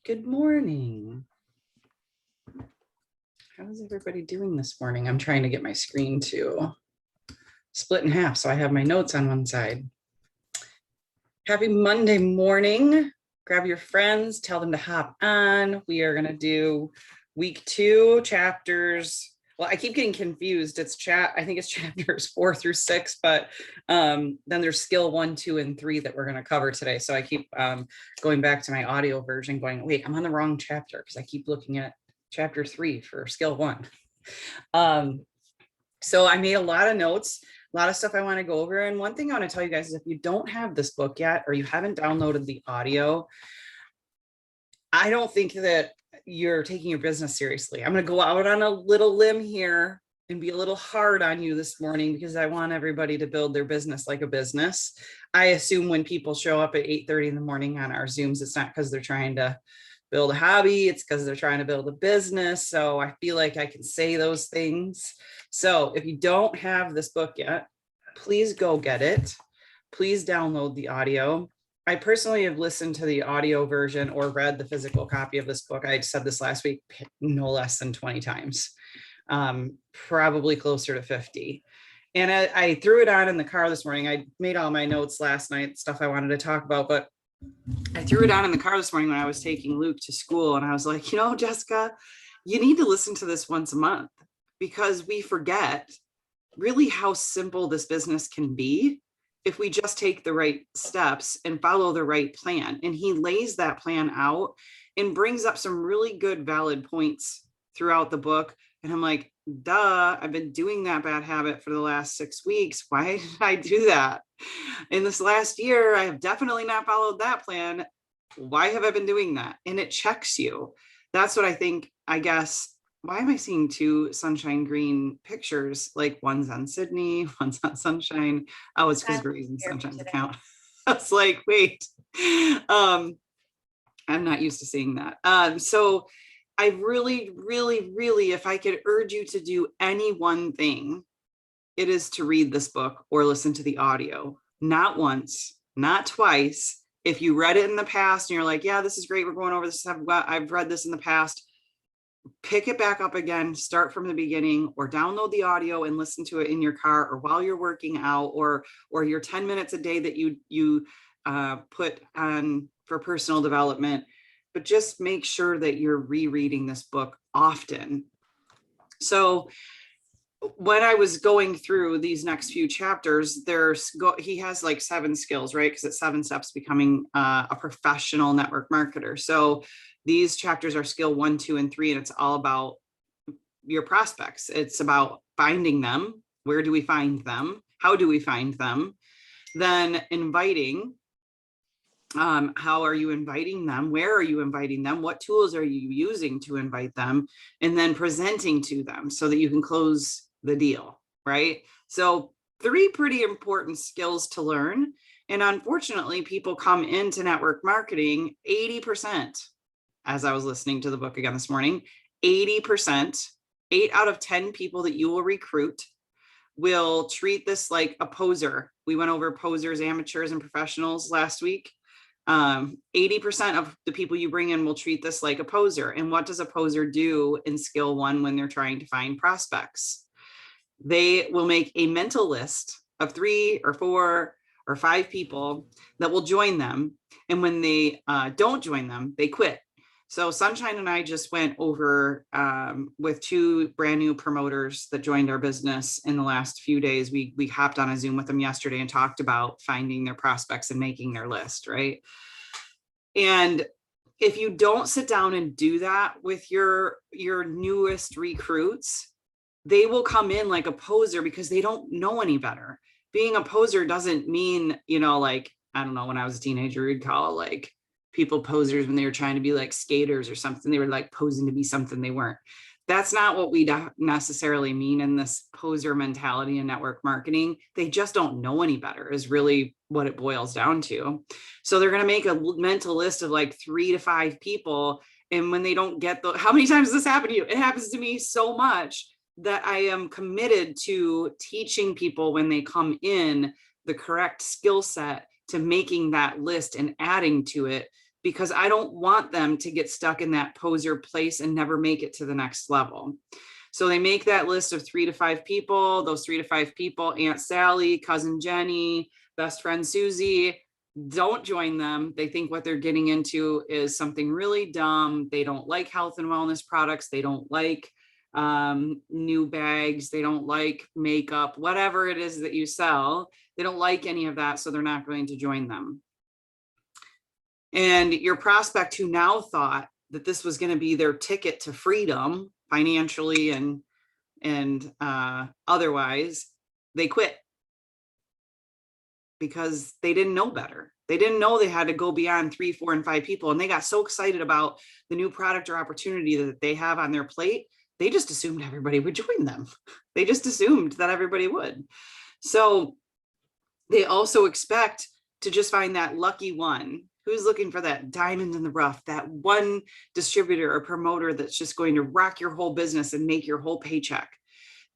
Good morning. How's everybody doing this morning? I'm trying to get my screen to split in half so I have my notes on one side. Happy Monday morning. Grab your friends, tell them to hop on. We are going to do week 2 chapters. Well, I keep getting confused. I think it's chapters 4 through 6, but then there's skill 1, 2, and 3 that we're going to cover today. So I keep going back to my audio version going, wait, I'm on the wrong chapter because I keep looking at chapter 3 for skill 1. So I made a lot of notes, a lot of stuff I want to go over. And one thing I want to tell you guys is if you don't have this book yet, or you haven't downloaded the audio, I don't think that you're taking your business seriously. I'm going to go out on a little limb here and be a little hard on you this morning because I want everybody to build their business like a business. I assume when people show up at 8:30 in the morning on our Zooms, it's not because they're trying to build a hobby, it's because they're trying to build a business. So I feel like I can say those things. So if you don't have this book yet, please go get it. Please download the audio. I personally have listened to the audio version or read the physical copy of this book. I said this last week, no less than 20 times, probably closer to 50. And I threw it on in the car this morning. I made all my notes last night, stuff I wanted to talk about, but I threw it on in the car this morning when I was taking Luke to school. And I was like, Jessica, you need to listen to this once a month because we forget really how simple this business can be if we just take the right steps and follow the right plan. And he lays that plan out and brings up some really good, valid points throughout the book. And I'm like, duh, I've been doing that bad habit for the last 6 weeks. Why did I do that? In this last year, I have definitely not followed that plan. Why have I been doing that? And it checks you. That's what I think, I guess. Why am I seeing 2 sunshine green pictures? Like one's on Sydney, one's on Sunshine. Oh, it's because Gray's and Sunshine's account. I was like, wait, I'm not used to seeing that. So I really, if I could urge you to do any one thing, it is to read this book or listen to the audio. Not once, not twice. If you read it in the past and you're like, yeah, this is great, we're going over this, I've read this in the past, pick it back up again, start from the beginning, or download the audio and listen to it in your car or while you're working out, or your 10 minutes a day that you put on for personal development. But just make sure that you're rereading this book often. So when I was going through these next few chapters, he has like 7 skills, right? Because it's 7 steps becoming a professional network marketer. So these chapters are skill 1, 2, and 3, and it's all about your prospects. It's about finding them. Where do we find them? How do we find them? Then inviting. How are you inviting them? Where are you inviting them? What tools are you using to invite them? And then presenting to them so that you can close the deal, right? So 3 pretty important skills to learn. And unfortunately, people come into network marketing 80%, as I was listening to the book again this morning, 80%, 8 out of 10 people that you will recruit will treat this like a poser. We went over posers, amateurs, and professionals last week. 80% of the people you bring in will treat this like a poser. And what does a poser do in skill 1 when they're trying to find prospects? They will make a mental list of 3 or 4 or 5 people that will join them. And when they don't join them, they quit. So Sunshine and I just went over with 2 brand new promoters that joined our business in the last few days. We hopped on a Zoom with them yesterday and talked about finding their prospects and making their list, right? And if you don't sit down and do that with your newest recruits, they will come in like a poser because they don't know any better. Being a poser doesn't mean, like, I don't know, when I was a teenager, we'd call like people posers when they were trying to be like skaters or something. They were like posing to be something they weren't. That's not what we necessarily mean in this poser mentality in network marketing. They just don't know any better is really what it boils down to. So they're going to make a mental list of like 3 to 5 people. And when they don't get how many times does this happen to you? It happens to me so much that I am committed to teaching people when they come in the correct skill set to making that list and adding to it because I don't want them to get stuck in that poser place and never make it to the next level. So they make that list of 3 to 5 people. Those 3 to 5 people, Aunt Sally, cousin Jenny, best friend Susie, don't join them. They think what they're getting into is something really dumb. They don't like health and wellness products. They don't like new bags. They don't like makeup, whatever it is that you sell. They don't like any of that. So they're not going to join them. And your prospect who now thought that this was going to be their ticket to freedom financially and otherwise, they quit because they didn't know better. They didn't know they had to go beyond 3, 4, and 5 people. And they got so excited about the new product or opportunity that they have on their plate. They just assumed everybody would join them. They just assumed that everybody would. So they also expect to just find that lucky one who's looking for that diamond in the rough, that one distributor or promoter that's just going to rock your whole business and make your whole paycheck.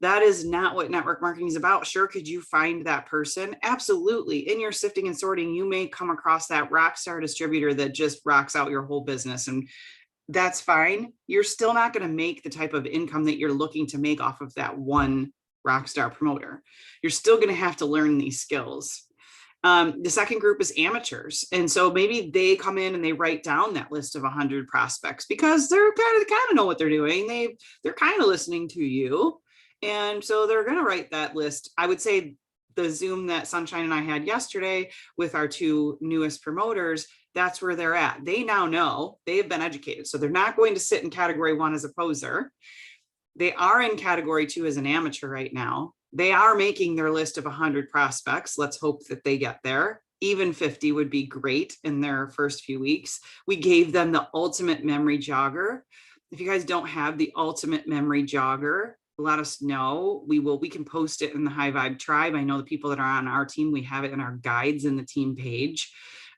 That is not what network marketing is about. Sure, could you find that person? Absolutely. In your sifting and sorting, you may come across that rock star distributor that just rocks out your whole business, and that's fine. You're still not going to make the type of income that you're looking to make off of that one rock star promoter. You're still going to have to learn these skills. The second group is amateurs. And so maybe they come in and they write down that list of 100 prospects because they're kind of know what they're doing. They're kind of listening to you. And so they're going to write that list. I would say the Zoom that Sunshine and I had yesterday with our 2 newest promoters, that's where they're at. They now know, they have been educated. So they're not going to sit in category 1 as a poser. They are in category 2 as an amateur right now. They are making their list of 100 prospects. Let's hope that they get there. Even 50 would be great in their first few weeks. We gave them the ultimate memory jogger. If you guys don't have the ultimate memory jogger, let us know. We can post it in the High Vibe Tribe. I know the people that are on our team, we have it in our guides in the team page.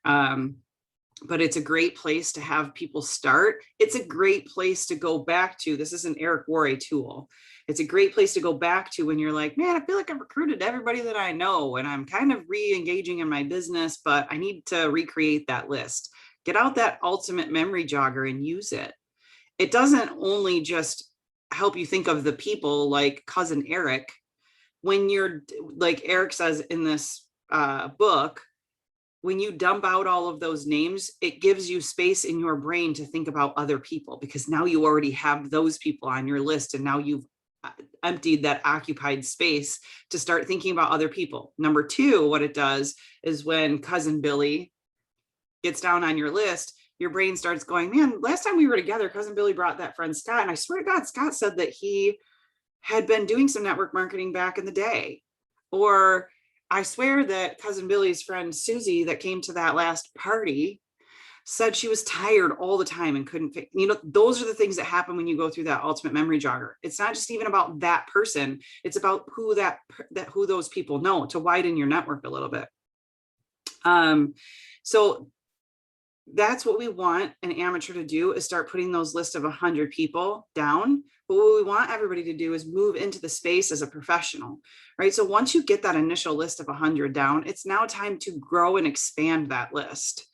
But it's a great place to have people start. It's a great place to go back to. This is an Eric Worre tool. It's a great place to go back to when you're like, man, I feel like I've recruited everybody that I know and I'm kind of re-engaging in my business, but I need to recreate that list. Get out that ultimate memory jogger and use it. It doesn't only just help you think of the people like cousin Eric. When you're, like Eric says in this book, when you dump out all of those names, it gives you space in your brain to think about other people, because now you already have those people on your list and now you've emptied that occupied space to start thinking about other people. Number 2, what it does is when cousin Billy gets down on your list, your brain starts going, man, last time we were together, cousin Billy brought that friend Scott. And I swear to God, Scott said that he had been doing some network marketing back in the day. Or I swear that cousin Billy's friend Susie that came to that last party said she was tired all the time and couldn't, those are the things that happen when you go through that ultimate memory jogger. It's not just even about that person. It's about who those people know, to widen your network a little bit. So that's what we want an amateur to do, is start putting those lists of 100 people down. But what we want everybody to do is move into the space as a professional, right? So once you get that initial list of 100 down, it's now time to grow and expand that list.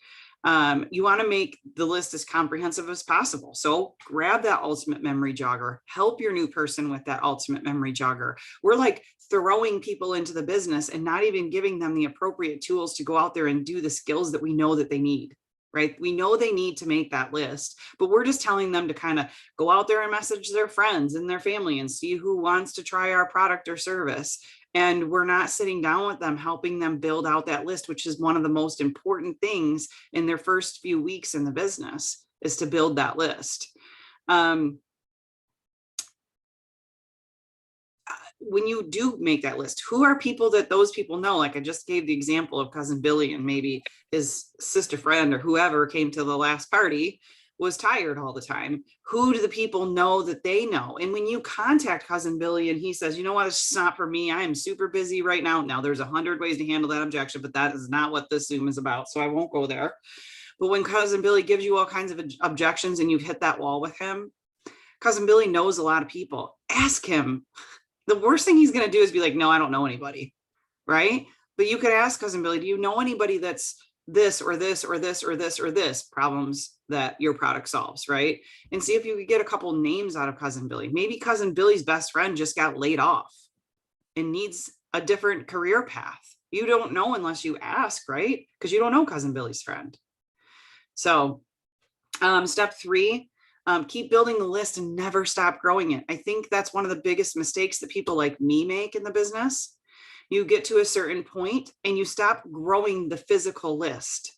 You want to make the list as comprehensive as possible. So grab that ultimate memory jogger, help your new person with that ultimate memory jogger. We're like throwing people into the business and not even giving them the appropriate tools to go out there and do the skills that we know that they need. Right? We know they need to make that list, but we're just telling them to kind of go out there and message their friends and their family and see who wants to try our product or service. And we're not sitting down with them, helping them build out that list, which is one of the most important things in their first few weeks in the business, is to build that list. When you do make that list, who are people that those people know? Like I just gave the example of cousin Billy, and maybe his sister friend or whoever came to the last party was tired all the time. Who do the people know that they know? And when you contact cousin Billy and he says, you know what, it's just not for me, I am super busy right now. Now there's 100 ways to handle that objection, but that is not what this Zoom is about. So I won't go there. But when cousin Billy gives you all kinds of objections and you've hit that wall with him, cousin Billy knows a lot of people. Ask him. The worst thing he's going to do is be like, no, I don't know anybody. Right. But you could ask cousin Billy, do you know anybody that's this or this or this or this or this problems that your product solves, right? And see if you could get a couple names out of Cousin Billy. Maybe Cousin Billy's best friend just got laid off and needs a different career path. You don't know unless you ask, right? Because you don't know Cousin Billy's friend. So step 3, keep building the list and never stop growing it. I think that's one of the biggest mistakes that people like me make in the business. You get to a certain point and you stop growing the physical list.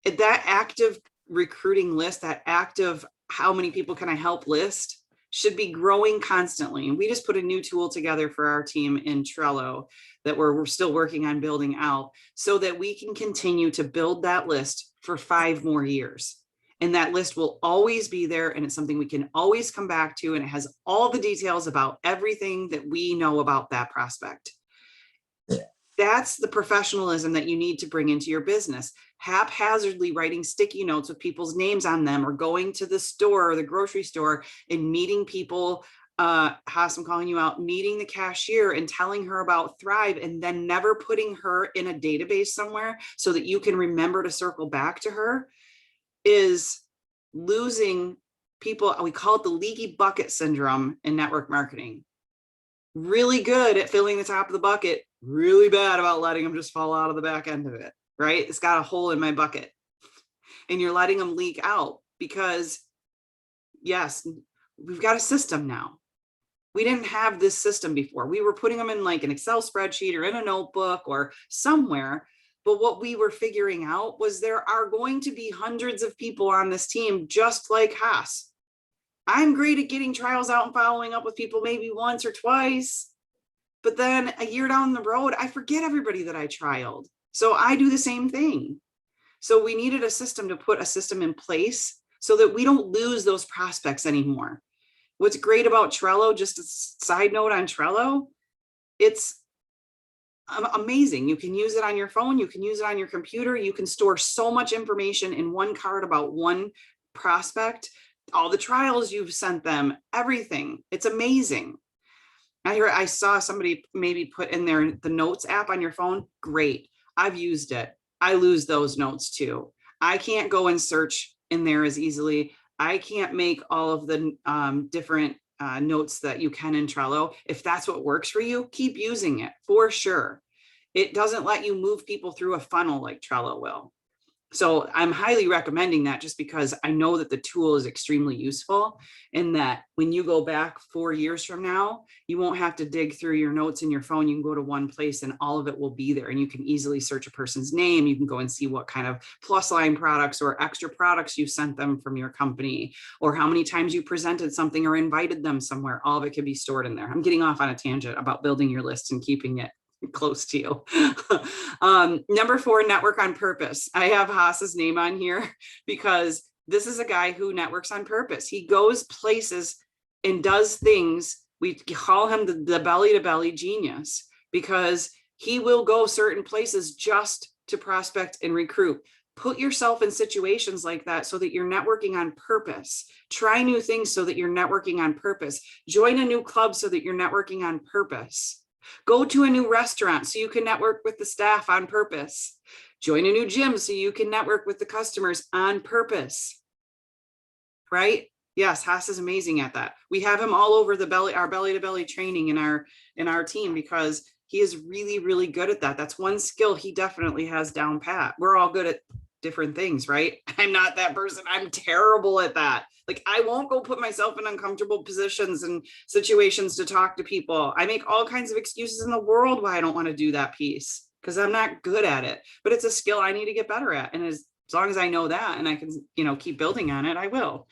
That active recruiting list, that active how many people can I help list should be growing constantly. And we just put a new tool together for our team in Trello that we're still working on building out so that we can continue to build that list for 5 more years. And that list will always be there. And it's something we can always come back to. And it has all the details about everything that we know about that prospect. That's the professionalism that you need to bring into your business. Haphazardly writing sticky notes with people's names on them, or going to the store or the grocery store and meeting people, Haas, I'm calling you out, meeting the cashier and telling her about Thrive, and then never putting her in a database somewhere so that you can remember to circle back to her, is losing people. We call it the leaky bucket syndrome in network marketing. Really good at filling the top of the bucket, really bad about letting them just fall out of the back end of it, right? It's got a hole in my bucket and you're letting them leak out because, yes, we've got a system now. We didn't have this system before. We were putting them in like an Excel spreadsheet or in a notebook or somewhere. But what we were figuring out was there are going to be hundreds of people on this team just like Haas. I'm great at getting trials out and following up with people maybe once or twice, but then a year down the road, I forget everybody that I trialed. So I do the same thing. So we needed a system to put a system in place so that we don't lose those prospects anymore. What's great about Trello, just a side note on Trello, it's amazing. You can use it on your phone. You can use it on your computer. You can store so much information in one card about one prospect, all the trials you've sent them, everything. It's amazing. I saw somebody maybe put in there the notes app on your phone. Great. I've used it. I lose those notes too. I can't go and search in there as easily. I can't make all of the different notes that you can in Trello. If that's what works for you, keep using it for sure. It doesn't let you move people through a funnel like Trello will. So I'm highly recommending that just because I know that the tool is extremely useful, and that when you go back 4 years from now, you won't have to dig through your notes in your phone. You can go to one place and all of it will be there, and you can easily search a person's name. You can go and see what kind of plus line products or extra products you sent them from your company, or how many times you presented something or invited them somewhere. All of it can be stored in there. I'm getting off on a tangent about building your list and keeping it close to you. Number 4, network on purpose. I have Haas's name on here because this is a guy who networks on purpose. He goes places and does things. We call him the belly to belly genius because he will go certain places just to prospect and recruit. Put yourself in situations like that so that you're networking on purpose. Try new things so that you're networking on purpose. Join a new club so that you're networking on purpose. Go to a new restaurant so you can network with the staff on purpose. Join a new gym so you can network with the customers on purpose. Right? Yes, Haas is amazing at that. We have him all over our belly to belly training in our team because he is really, really good at that. That's one skill he definitely has down pat. We're all good at different things, right? I'm not that person. I'm terrible at that. Like, I won't go put myself in uncomfortable positions and situations to talk to people. I make all kinds of excuses in the world why I don't want to do that piece because I'm not good at it, but it's a skill I need to get better at. And as long as I know that and I can, keep building on it, I will.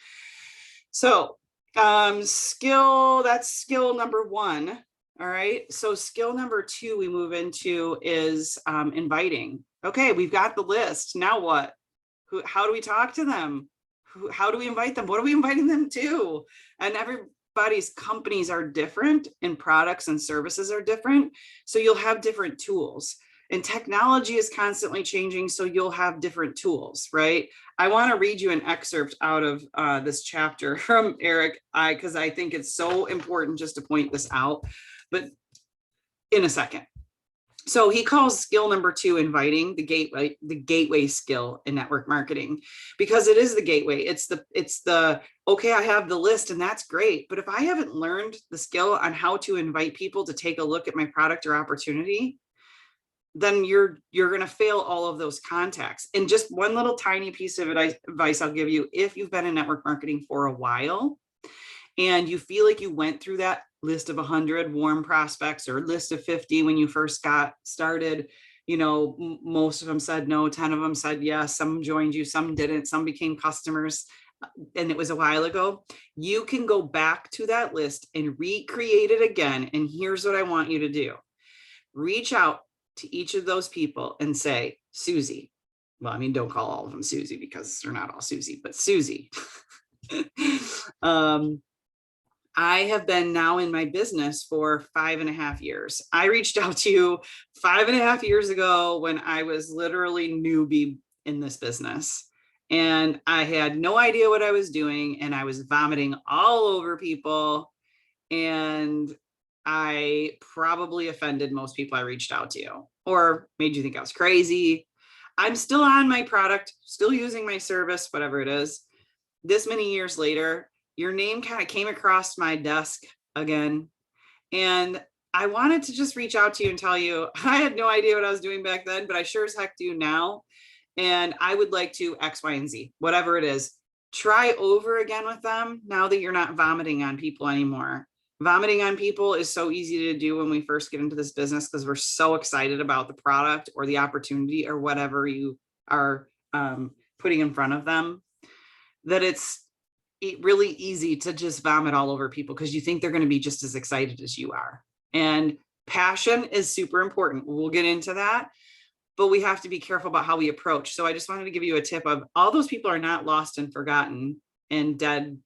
So that's skill number 1. All right. So skill number 2 we move into is inviting. Okay, we've got the list. Now what? How do we talk to them? How do we invite them? What are we inviting them to? And everybody's companies are different and products and services are different. So you'll have different tools. And technology is constantly changing, so you'll have different tools, right? I want to read you an excerpt out of this chapter from Eric, because I think it's so important just to point this out, but in a second. So he calls skill number 2 inviting, the gateway skill in network marketing, because it is the gateway. It's the okay, I have the list and that's great, but if I haven't learned the skill on how to invite people to take a look at my product or opportunity, then you're going to fail all of those contacts. And just one little tiny piece of advice I'll give you: if you've been in network marketing for a while and you feel like you went through that list of 100 warm prospects or list of 50 when you first got started, you know, most of them said no, 10 of them said yes, some joined you, some didn't, some became customers, and it was a while ago, you can go back to that list and recreate it again. And here's what I want you to do: reach out to each of those people and say, Susie. Well, I mean, don't call all of them Susie because they're not all Susie, but Susie. I have been now in my business for 5.5 years. I reached out to you 5.5 years ago when I was literally newbie in this business. And I had no idea what I was doing. And I was vomiting all over people. And I probably offended most people I reached out to, or made you think I was crazy. I'm still on my product, still using my service, whatever it is. This many years later, your name kind of came across my desk again. And I wanted to just reach out to you and tell you, I had no idea what I was doing back then, but I sure as heck do now. And I would like to X, Y, and Z, whatever it is, try over again with them now that you're not vomiting on people anymore. Vomiting on people is so easy to do when we first get into this business because we're so excited about the product or the opportunity or whatever you are putting in front of them, that it's really easy to just vomit all over people because you think they're going to be just as excited as you are. And passion is super important. We'll get into that, but we have to be careful about how we approach. So I just wanted to give you a tip of all those people are not lost and forgotten and dead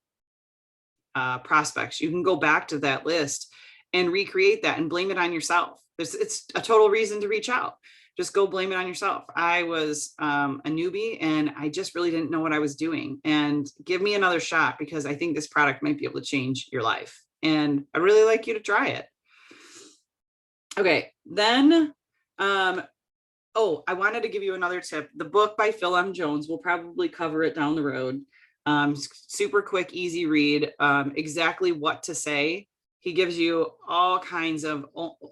prospects. You can go back to that list and recreate that and blame it on yourself. It's a total reason to reach out. Just go blame it on yourself. I was a newbie and I just really didn't know what I was doing, and give me another shot because I think this product might be able to change your life. And I'd really like you to try it. Okay, then, oh, I wanted to give you another tip. The book by Phil M. Jones, we'll probably cover it down the road. Super quick, easy read, exactly what to say. He gives you all kinds of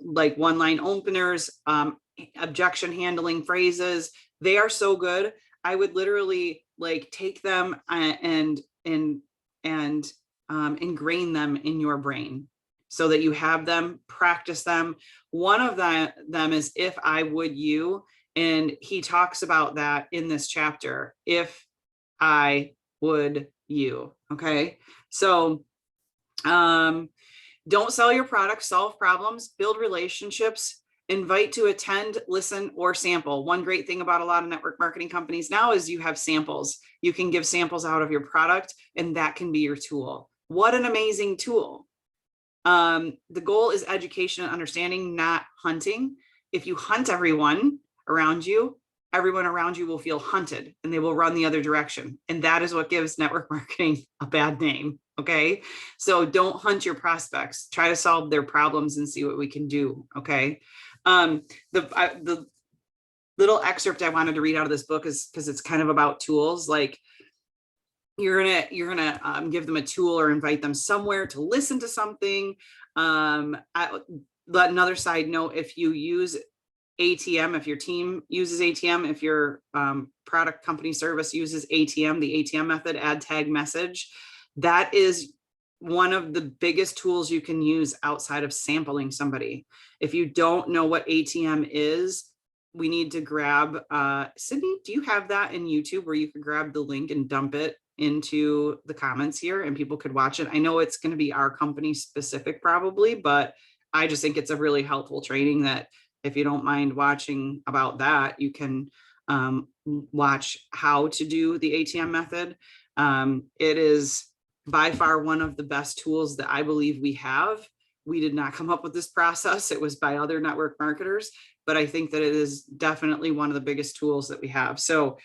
like one-line openers, objection handling phrases. They are so good. I would literally like take them and ingrain them in your brain so that you have them, practice them. One of them is if I would you, and he talks about that in this chapter. If I would you. Okay. So, don't sell your product, solve problems, build relationships, invite to attend, listen, or sample. One great thing about a lot of network marketing companies now is you have samples. You can give samples out of your product, and that can be your tool. What an amazing tool. The goal is education and understanding, not hunting. If you hunt everyone around you will feel hunted and they will run the other direction. And that is what gives network marketing a bad name. Okay. So don't hunt your prospects, try to solve their problems and see what we can do. Okay. The little excerpt I wanted to read out of this book is because it's kind of about tools. Like you're gonna give them a tool or invite them somewhere to listen to something. Another side note, if you use ATM, if your team uses ATM, if your product company service uses ATM, the ATM method, add tag message, that is one of the biggest tools you can use outside of sampling somebody. If you don't know what ATM is, we need to grab, Sydney, do you have that in YouTube where you could grab the link and dump it into the comments here and people could watch it? I know it's going to be our company specific probably, but I just think it's a really helpful training that if you don't mind watching about that, you can watch how to do the ATM method. It is by far one of the best tools that I believe we have. We did not come up with this process. It was by other network marketers, but I think that it is definitely one of the biggest tools that we have. So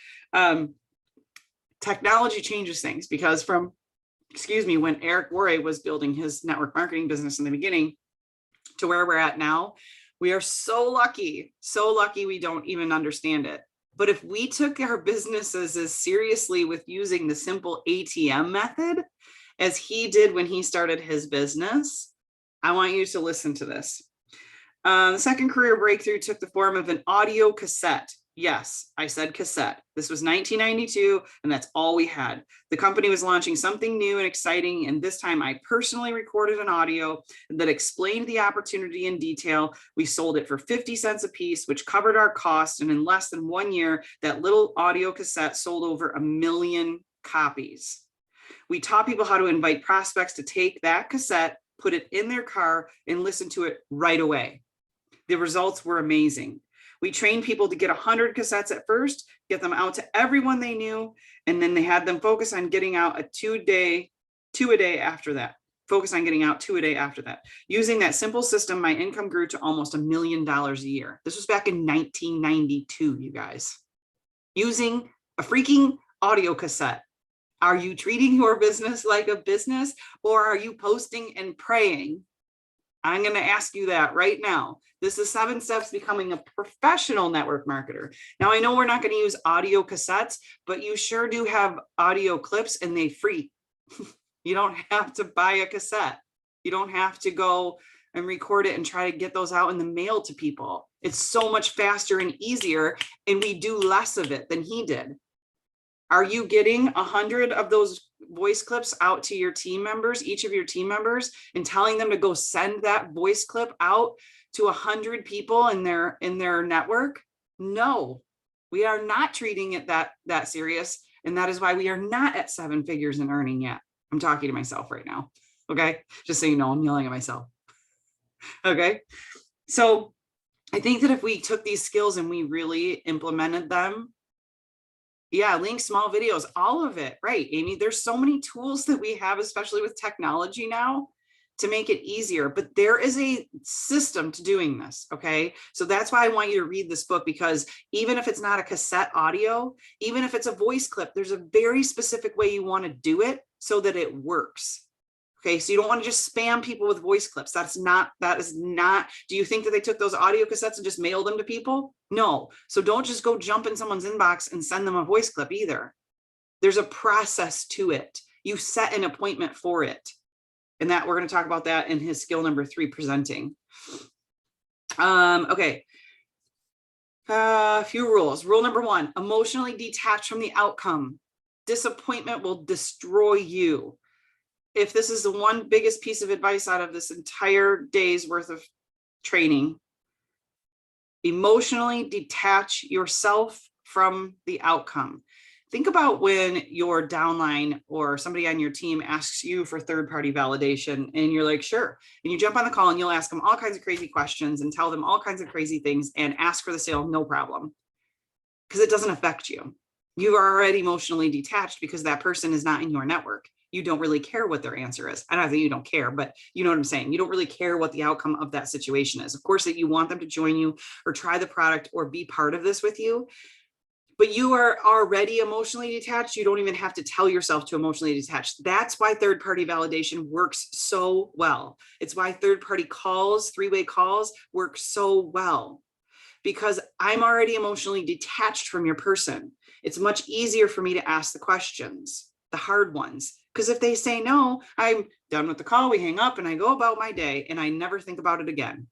technology changes things, because from, when Eric Worre was building his network marketing business in the beginning to where we're at now, We are so lucky we don't even understand it. But if we took our businesses as seriously with using the simple ATM method as he did when he started his business, I want you to listen to this. The second career breakthrough took the form of an audio cassette. Yes, I said cassette. This was 1992, and that's all we had. The company was launching something new and exciting, and this time I personally recorded an audio that explained the opportunity in detail. We sold it for 50 cents a piece, which covered our cost, and in less than 1 year, that little audio cassette sold over 1 million copies. We taught people how to invite prospects to take that cassette, put it in their car, and listen to it right away. The results were amazing. We trained people to get 100 cassettes at first, get them out to everyone they knew, and then they had them focus on getting out two a day after that. Focus on getting out 2 a day after that. Using that simple system, my income grew to almost $1 million a year. This was back in 1992, you guys. Using a freaking audio cassette. Are you treating your business like a business, or are you posting and praying? I'm going to ask you that right now. This is 7 steps becoming a professional network marketer. Now, I know we're not going to use audio cassettes, but you sure do have audio clips, and they free. You don't have to buy a cassette. You don't have to go and record it and try to get those out in the mail to people. It's so much faster and easier, and we do less of it than he did. Are you getting 100 of those voice clips out to your team members, each of your team members, and telling them to go send that voice clip out to 100 people in their network? No, we are not treating it that serious. And that is why we are not at 7 figures in earning yet. I'm talking to myself right now. Okay. Just so you know, I'm yelling at myself. Okay. So I think that if we took these skills and we really implemented them, yeah, link, small videos, all of it. Right, Amy, there's so many tools that we have, especially with technology now, to make it easier, but there is a system to doing this. Okay. So that's why I want you to read this book, because even if it's not a cassette audio, even if it's a voice clip, there's a very specific way you want to do it so that it works. Okay. So you don't want to just spam people with voice clips. That is not, do you think that they took those audio cassettes and just mailed them to people? No. So don't just go jump in someone's inbox and send them a voice clip either. There's a process to it. You set an appointment for it. And that we're going to talk about that in his skill number 3, presenting. Okay. A few rules. Rule number 1, emotionally detach from the outcome. Disappointment will destroy you. If this is the one biggest piece of advice out of this entire day's worth of training, emotionally detach yourself from the outcome. Think about when your downline or somebody on your team asks you for third-party validation, and you're like, sure. And you jump on the call and you'll ask them all kinds of crazy questions and tell them all kinds of crazy things and ask for the sale, no problem. Because it doesn't affect you. You are already emotionally detached because that person is not in your network. You don't really care what their answer is. And I think you don't care, but you know what I'm saying? You don't really care what the outcome of that situation is. Of course, that you want them to join you or try the product or be part of this with you, but you are already emotionally detached. You don't even have to tell yourself to emotionally detach. That's why third-party validation works so well. It's why third-party calls, 3-way calls work so well, because I'm already emotionally detached from your person. It's much easier for me to ask the questions, the hard ones. Because if they say no, I'm done with the call, we hang up and I go about my day and I never think about it again.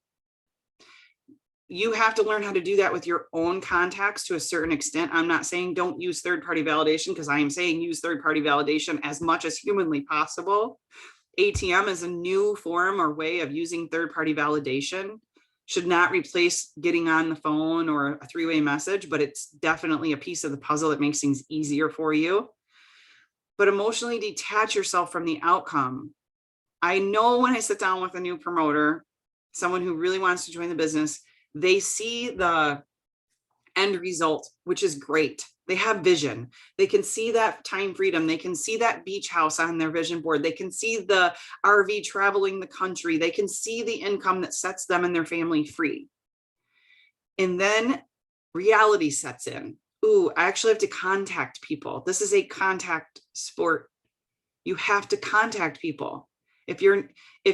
You have to learn how to do that with your own contacts to a certain extent. I'm not saying don't use third-party validation, because I am saying use third-party validation as much as humanly possible. ATM is a new form or way of using third-party validation. Should not replace getting on the phone or a 3-way message, but it's definitely a piece of the puzzle that makes things easier for you. But emotionally detach yourself from the outcome. I know when I sit down with a new promoter, someone who really wants to join the business, they see the end result, which is great. They have vision. They can see that time freedom. They can see that beach house on their vision board. They can see the RV traveling the country. They can see the income that sets them and their family free. And then reality sets in. Ooh, I actually have to contact people. This is a contact sport. You have to contact people. If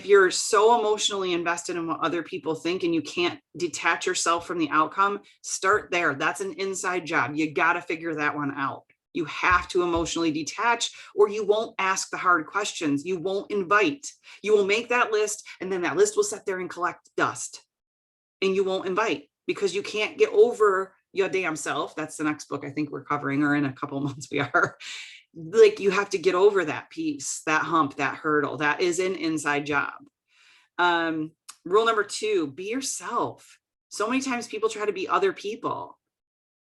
you're so emotionally invested in what other people think and you can't detach yourself from the outcome, start there. That's an inside job. You got to figure that one out. You have to emotionally detach, or you won't ask the hard questions. You won't invite. You will make that list, and then that list will sit there and collect dust, and you won't invite because you can't get over your damn self. That's the next book I think we're covering, or in a couple of months we are. Like, you have to get over that piece, that hump, that hurdle. That is an inside job. Rule number 2, be yourself. So many times people try to be other people.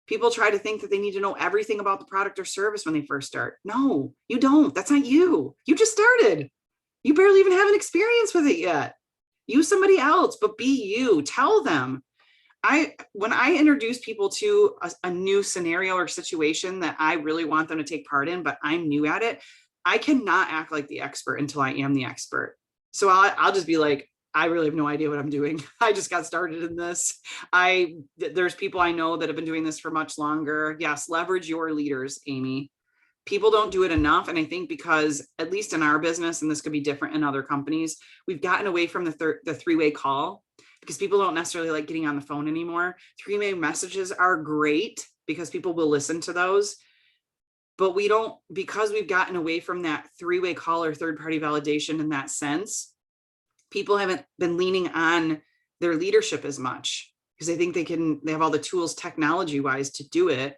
People try to think that they need to know everything about the product or service when they first start. No, you don't. That's not you. You just started. You barely even have an experience with it yet. Use somebody else, but be you. Tell them. When I introduce people to a new scenario or situation that I really want them to take part in, but I'm new at it, I cannot act like the expert until I am the expert. So I'll just be like, I really have no idea what I'm doing. I just got started in this. There's people I know that have been doing this for much longer. Yes, leverage your leaders, Amy. People don't do it enough. And I think because, at least in our business, and this could be different in other companies, we've gotten away from the three-way call, because people don't necessarily like getting on the phone anymore. Three-way messages are great because people will listen to those. But we don't, because we've gotten away from that three-way call or third-party validation in that sense, people haven't been leaning on their leadership as much because they think they have all the tools technology wise to do it.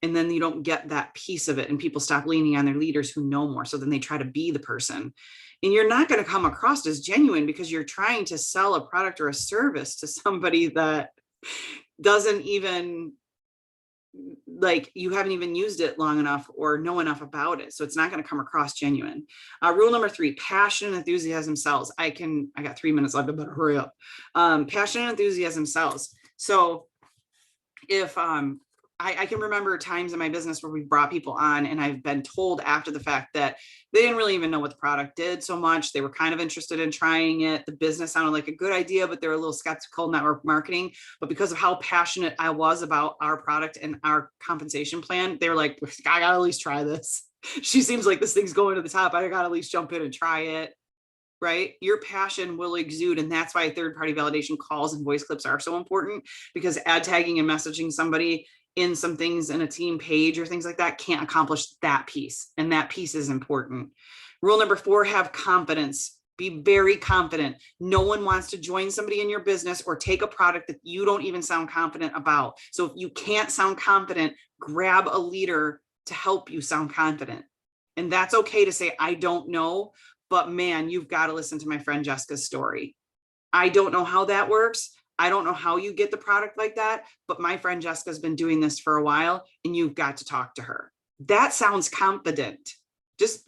And then you don't get that piece of it, and people stop leaning on their leaders who know more. So then they try to be the person, and you're not going to come across as genuine because you're trying to sell a product or a service to somebody that doesn't even, like, you haven't even used it long enough or know enough about it. So it's not going to come across genuine. Rule number 3, passion and enthusiasm sells. I got 3 minutes left. I better hurry up. Passion and enthusiasm sells. So if, I can remember times in my business where we've brought people on and I've been told after the fact that they didn't really even know what the product did so much. They were kind of interested in trying it. The business sounded like a good idea, but they were a little skeptical network marketing. But because of how passionate I was about our product and our compensation plan, they were like, I gotta at least try this. She seems like this thing's going to the top. I gotta at least jump in and try it. Right? Your passion will exude. And that's why third-party validation calls and voice clips are so important, because ad tagging and messaging somebody in some things in a team page or things like that can't accomplish that piece. And that piece is important. Rule number 4, have confidence. Be very confident. No one wants to join somebody in your business or take a product that you don't even sound confident about. So if you can't sound confident, grab a leader to help you sound confident. And that's okay to say, I don't know, but man, you've got to listen to my friend Jessica's story. I don't know how that works. I don't know how you get the product like that, but my friend Jessica's been doing this for a while, and you've got to talk to her. That sounds confident.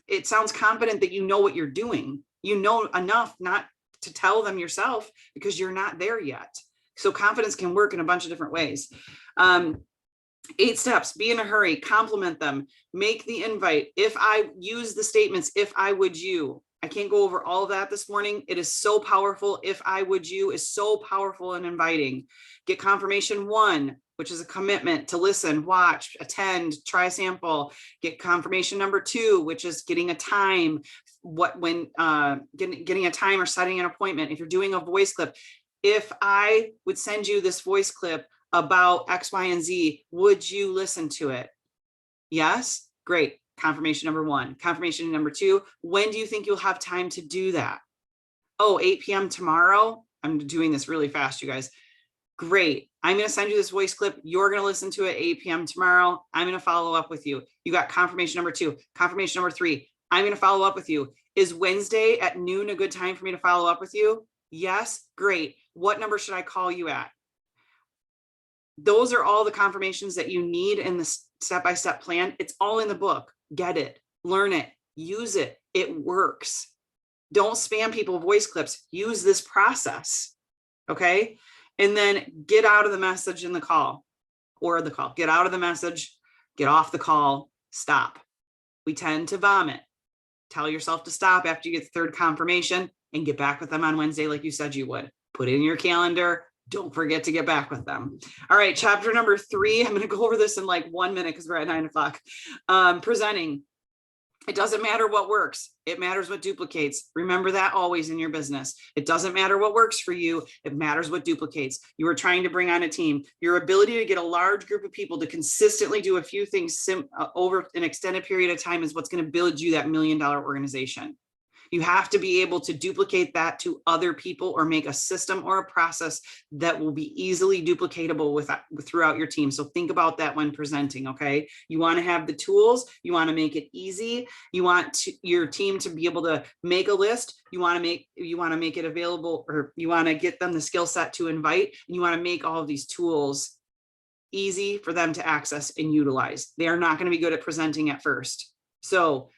It sounds confident that you know what you're doing. You know enough not to tell them yourself because you're not there yet. So confidence can work in a bunch of different ways. 8 steps, be in a hurry, compliment them, make the invite. If I use the statements, if I would you, I can't go over all of that this morning. It is so powerful. If I would you is so powerful in inviting. Get confirmation 1, which is a commitment to listen, watch, attend, try a sample. Get confirmation number 2, which is getting a time. Getting a time or setting an appointment. If you're doing a voice clip, if I would send you this voice clip about X, Y, and Z, would you listen to it? Yes, great. Confirmation number 1. Confirmation number 2, when do you think you'll have time to do that? Oh, 8 p.m. tomorrow. I'm doing this really fast, you guys. Great. I'm going to send you this voice clip. You're going to listen to it 8 p.m. tomorrow. I'm going to follow up with you. You got confirmation number 2. Confirmation number 3. I'm going to follow up with you. Is Wednesday at noon a good time for me to follow up with you? Yes, great. What number should I call you at? Those are all the confirmations that you need in the step-by-step plan. It's all in the book. Get it, learn it, use it. It works. Don't spam people with voice clips. Use this process. Okay. And then get out of the message in the call or the call. Get out of the message, get off the call, stop. We tend to vomit. Tell yourself to stop after you get the 3rd confirmation and get back with them on Wednesday like you said you would. Put it in your calendar. Don't forget to get back with them. All right, chapter number 3. I'm going to go over this in like 1 minute because we're at 9 o'clock. Presenting. It doesn't matter what works. It matters what duplicates. Remember that always in your business. It doesn't matter what works for you. It matters what duplicates. You are trying to bring on a team. Your ability to get a large group of people to consistently do a few things over an extended period of time is what's going to build you that $1 million organization. You have to be able to duplicate that to other people or make a system or a process that will be easily duplicatable throughout your team. So think about that when presenting, okay? You want to have the tools. You want to make it easy. You want your team to be able to make a list. You want to make it available, or you want to get them the skill set to invite, and you want to make all of these tools easy for them to access and utilize. They are not going to be good at presenting at first. So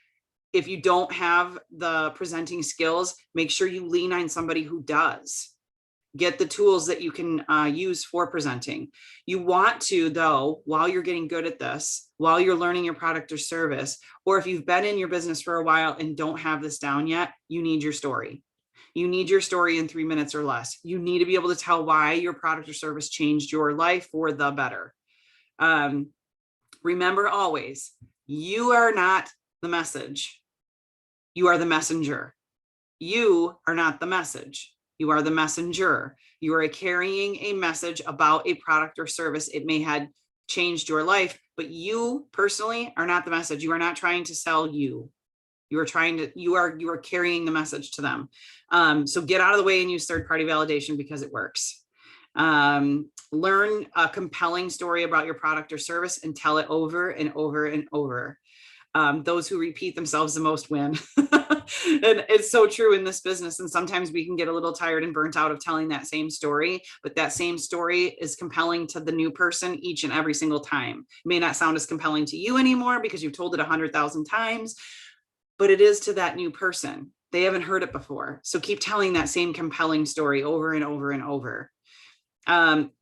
if you don't have the presenting skills, make sure you lean on somebody who does. Get the tools that you can use for presenting. You want to, though, while you're getting good at this, while you're learning your product or service, or if you've been in your business for a while and don't have this down yet, you need your story. You need your story in 3 minutes or less. You need to be able to tell why your product or service changed your life for the better. Remember always, you are not the message. You are the messenger. You are not the message. You are the messenger. You are carrying a message about a product or service. It may have changed your life, but you personally are not the message. You are not trying to sell you. You are carrying the message to them. So get out of the way and use third-party validation because it works. Learn a compelling story about your product or service and tell it over and over and over. Those who repeat themselves the most win. And it's so true in this business. And sometimes we can get a little tired and burnt out of telling that same story, but that same story is compelling to the new person each and every single time. It may not sound as compelling to you anymore because you've told it 100,000 times, but it is to that new person. They haven't heard it before. So keep telling that same compelling story over and over and over.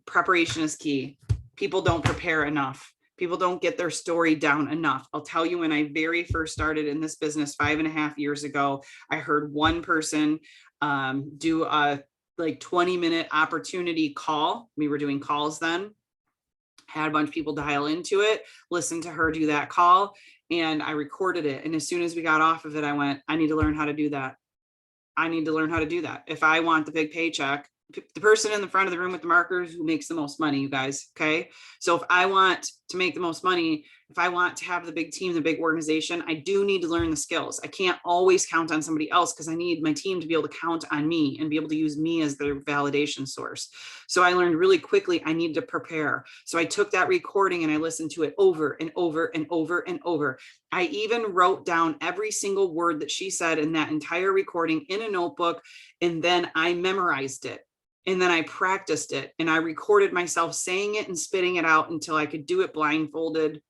Preparation is key. People don't prepare enough. People don't get their story down enough. I'll tell you, when I very first started in this business 5.5 years ago, I heard one person do a 20-minute opportunity call. We were doing calls then. Had a bunch of people dial into it, listen to her do that call, and I recorded it. And as soon as we got off of it, I went, I need to learn how to do that. I need to learn how to do that. If I want the big paycheck, the person in the front of the room with the markers who makes the most money, you guys. Okay. So if I want to make the most money, if I want to have the big team, the big organization, I do need to learn the skills. I can't always count on somebody else because I need my team to be able to count on me and be able to use me as their validation source. So I learned really quickly, I need to prepare. So I took that recording and I listened to it over and over and over and over. I even wrote down every single word that she said in that entire recording in a notebook, and then I memorized it. And then I practiced it and I recorded myself saying it and spitting it out until I could do it blindfolded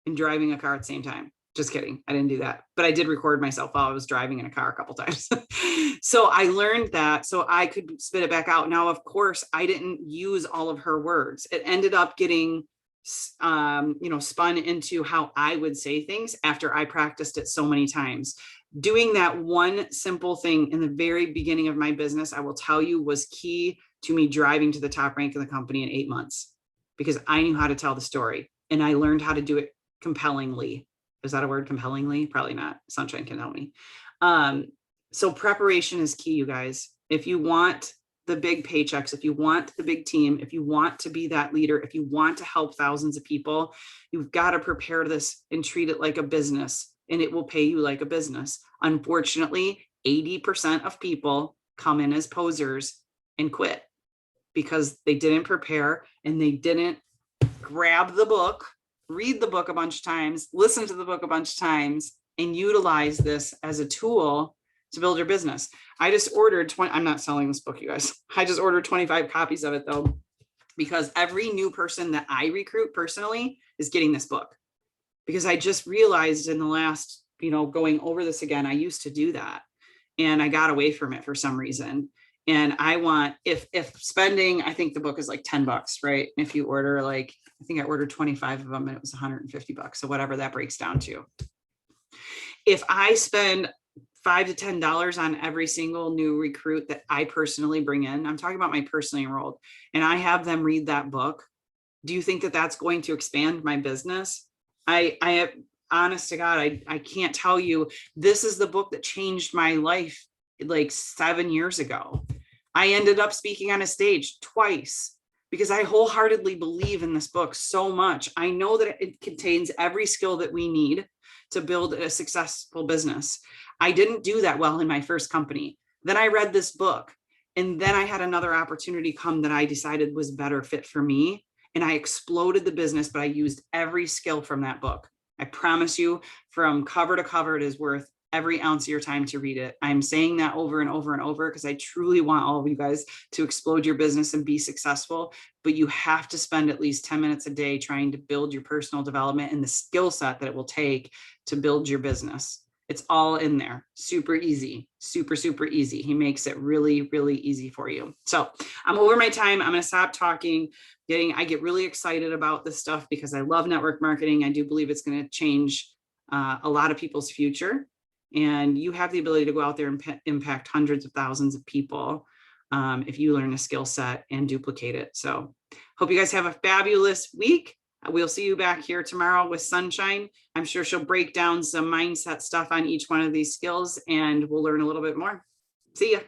and driving a car at the same time. Just kidding. I didn't do that, but I did record myself while I was driving in a car a couple times. So I learned that so I could spit it back out. Now, of course, I didn't use all of her words. It ended up getting spun into how I would say things after I practiced it so many times. Doing that one simple thing in the very beginning of my business, I will tell you, was key to me driving to the top rank of the company in 8 months, because I knew how to tell the story and I learned how to do it compellingly. Is that a word, compellingly? Probably not. Sunshine can help me. So preparation is key, you guys. If you want the big paychecks, if you want the big team, if you want to be that leader, if you want to help thousands of people, you've got to prepare this and treat it like a business, and it will pay you like a business. Unfortunately, 80% of people come in as posers and quit because they didn't prepare and they didn't grab the book, read the book a bunch of times, listen to the book a bunch of times, and utilize this as a tool to build your business. I just ordered 20, I'm not selling this book, you guys. I just ordered 25 copies of it though, because every new person that I recruit personally is getting this book. Because I just realized in the last, going over this again, I used to do that and I got away from it for some reason. And I want, if spending, I think the book is like $10, right? If you order I think I ordered 25 of them and it was $150. So whatever that breaks down to. If I spend $5 to $10 on every single new recruit that I personally bring in, I'm talking about my personally enrolled, and I have them read that book, do you think that that's going to expand my business? I honest to God, I can't tell you, this is the book that changed my life like 7 years ago. I ended up speaking on a stage twice because I wholeheartedly believe in this book so much. I know that it contains every skill that we need to build a successful business. I didn't do that well in my first company. Then I read this book, and then I had another opportunity come that I decided was better fit for me. And I exploded the business, but I used every skill from that book. I promise you, from cover to cover, it is worth every ounce of your time to read it. I'm saying that over and over and over because I truly want all of you guys to explode your business and be successful. But you have to spend at least 10 minutes a day trying to build your personal development and the skill set that it will take to build your business. It's all in there. Super easy, super, super easy. He makes it really, really easy for you. So I'm over my time. I'm going to stop talking. I get really excited about this stuff because I love network marketing. I do believe it's going to change a lot of people's future. And you have the ability to go out there and impact hundreds of thousands of people if you learn a skill set and duplicate it. So hope you guys have a fabulous week. We'll see you back here tomorrow with Sunshine. I'm sure she'll break down some mindset stuff on each one of these skills, and we'll learn a little bit more. See ya.